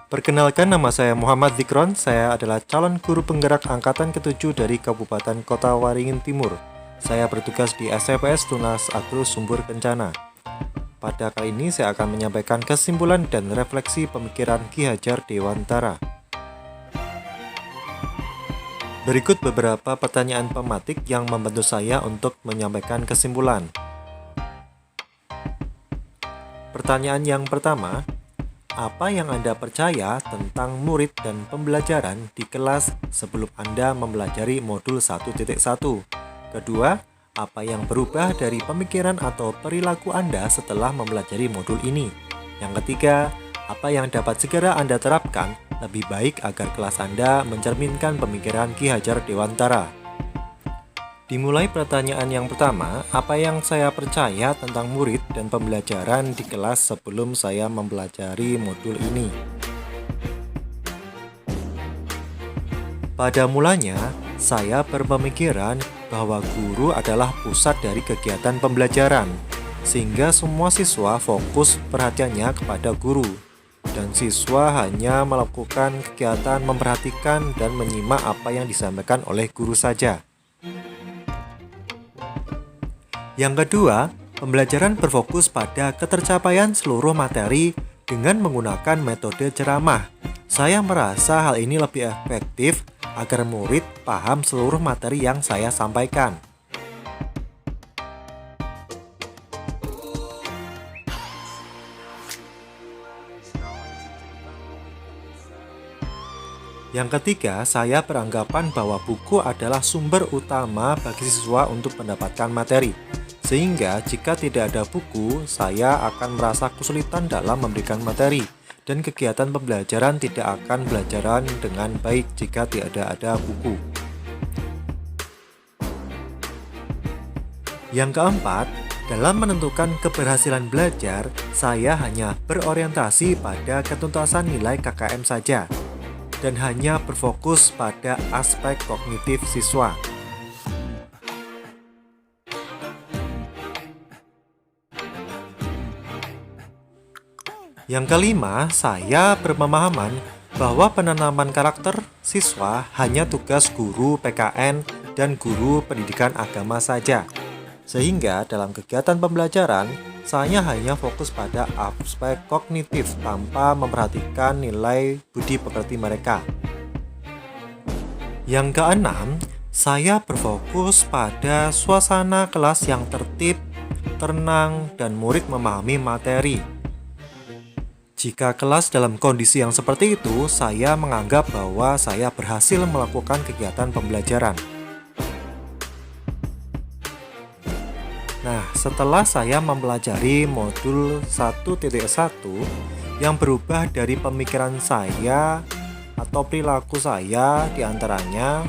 Perkenalkan, nama saya Muhammad Zikron. Saya adalah calon guru penggerak angkatan ke-7 dari Kabupaten Kota Waringin Timur. Saya bertugas di SCPS Tunas Agro Sumber Kencana. Pada kali ini saya akan menyampaikan kesimpulan dan refleksi pemikiran Ki Hajar Dewantara. Berikut beberapa pertanyaan pematik yang membantu saya untuk menyampaikan kesimpulan. Pertanyaan yang pertama, apa yang Anda percaya tentang murid dan pembelajaran di kelas sebelum Anda mempelajari modul 1.1? Kedua, apa yang berubah dari pemikiran atau perilaku Anda setelah mempelajari modul ini? Yang ketiga, apa yang dapat segera Anda terapkan lebih baik agar kelas Anda mencerminkan pemikiran Ki Hajar Dewantara? Dimulai pertanyaan yang pertama, apa yang saya percaya tentang murid dan pembelajaran di kelas sebelum saya mempelajari modul ini? Pada mulanya, saya berpemikiran bahwa guru adalah pusat dari kegiatan pembelajaran, sehingga semua siswa fokus perhatiannya kepada guru, dan siswa hanya melakukan kegiatan memperhatikan dan menyimak apa yang disampaikan oleh guru saja. Yang kedua, pembelajaran berfokus pada ketercapaian seluruh materi dengan menggunakan metode ceramah. Saya merasa hal ini lebih efektif agar murid paham seluruh materi yang saya sampaikan. Yang ketiga, saya beranggapan bahwa buku adalah sumber utama bagi siswa untuk mendapatkan materi. Sehingga jika tidak ada buku, saya akan merasa kesulitan dalam memberikan materi, dan kegiatan pembelajaran tidak akan belajaran dengan baik jika tidak ada buku. Yang keempat, dalam menentukan keberhasilan belajar, saya hanya berorientasi pada ketuntasan nilai KKM saja, dan hanya berfokus pada aspek kognitif siswa. Yang kelima, saya berpemahaman bahwa penanaman karakter siswa hanya tugas guru PKN dan guru pendidikan agama saja. Sehingga dalam kegiatan pembelajaran, saya hanya fokus pada aspek kognitif tanpa memperhatikan nilai budi pekerti mereka. Yang keenam, saya berfokus pada suasana kelas yang tertib, tenang, dan murid memahami materi. Jika kelas dalam kondisi yang seperti itu, saya menganggap bahwa saya berhasil melakukan kegiatan pembelajaran. Nah, setelah saya mempelajari modul 1.1 yang berubah dari pemikiran saya atau perilaku saya diantaranya,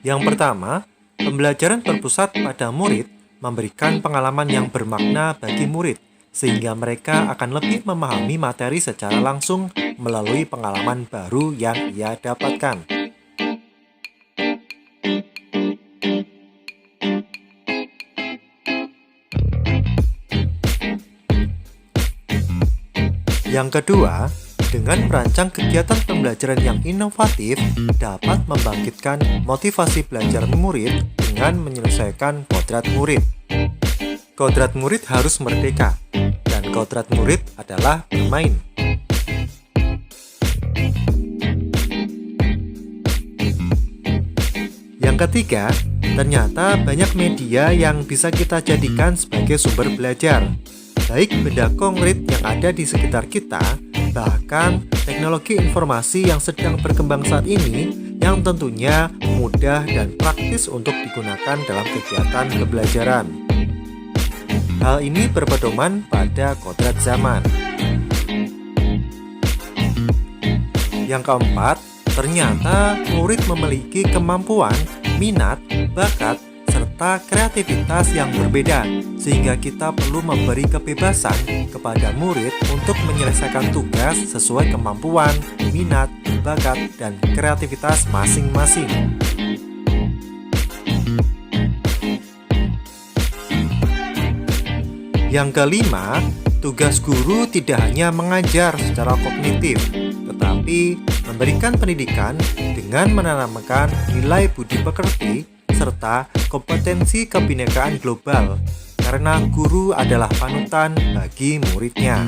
yang pertama, pembelajaran berpusat pada murid memberikan pengalaman yang bermakna bagi murid, sehingga mereka akan lebih memahami materi secara langsung melalui pengalaman baru yang ia dapatkan. Yang kedua, dengan merancang kegiatan pembelajaran yang inovatif dapat membangkitkan motivasi belajar murid dengan menyelesaikan kodrat murid. Kodrat murid harus merdeka, dan kodrat murid adalah bermain. Yang ketiga, ternyata banyak media yang bisa kita jadikan sebagai sumber belajar, baik benda konkret yang ada di sekitar kita, bahkan teknologi informasi yang sedang berkembang saat ini yang tentunya mudah dan praktis untuk digunakan dalam kegiatan pembelajaran. Hal ini berpedoman pada kodrat zaman. Yang keempat, ternyata murid memiliki kemampuan, minat, bakat, serta kreativitas yang berbeda, sehingga kita perlu memberi kebebasan kepada murid untuk menyelesaikan tugas sesuai kemampuan, minat, bakat, dan kreativitas masing-masing. Yang kelima, Tugas guru tidak hanya mengajar secara kognitif, tetapi memberikan pendidikan dengan menanamkan nilai budi pekerti serta kompetensi kebinekaan global, karena guru adalah panutan bagi muridnya.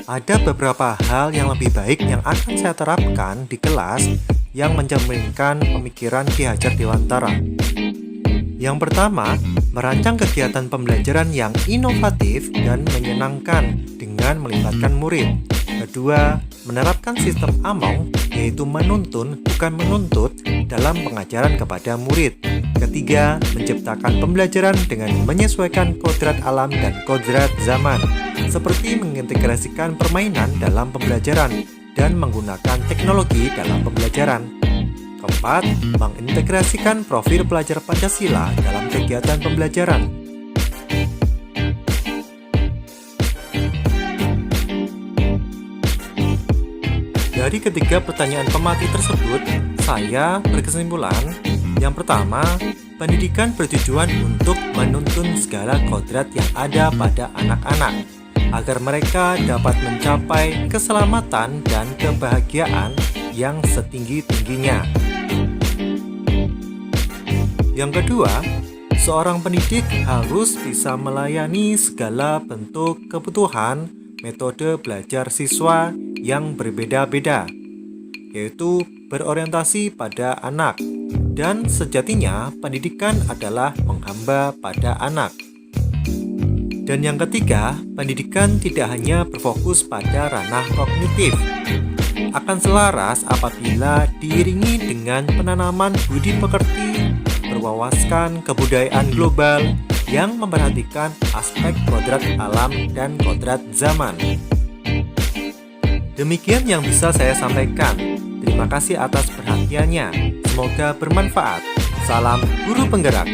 Ada beberapa hal yang lebih baik yang akan saya terapkan di kelas yang mencerminkan pemikiran Ki Hajar Dewantara. Yang pertama, merancang kegiatan pembelajaran yang inovatif dan menyenangkan dengan melibatkan murid. Kedua, menerapkan sistem AMONG, yaitu menuntun bukan menuntut dalam pengajaran kepada murid. Ketiga, menciptakan pembelajaran dengan menyesuaikan kodrat alam dan kodrat zaman, seperti mengintegrasikan permainan dalam pembelajaran dan menggunakan teknologi dalam pembelajaran. Keempat, mengintegrasikan profil pelajar Pancasila dalam kegiatan pembelajaran. Dari ketiga pertanyaan pemati tersebut, saya berkesimpulan, yang pertama, pendidikan bertujuan untuk menuntun segala kodrat yang ada pada anak-anak, agar mereka dapat mencapai keselamatan dan kebahagiaan yang setinggi-tingginya. Yang kedua, seorang pendidik harus bisa melayani segala bentuk kebutuhan metode belajar siswa yang berbeda-beda, yaitu berorientasi pada anak, dan sejatinya pendidikan adalah menghamba pada anak. Dan yang ketiga, pendidikan tidak hanya berfokus pada ranah kognitif, akan selaras apabila diiringi dengan penanaman budi pekerti, berwawaskan kebudayaan global yang memperhatikan aspek kodrat alam dan kodrat zaman. Demikian yang bisa saya sampaikan. Terima kasih atas perhatiannya. Semoga bermanfaat. Salam guru penggerak.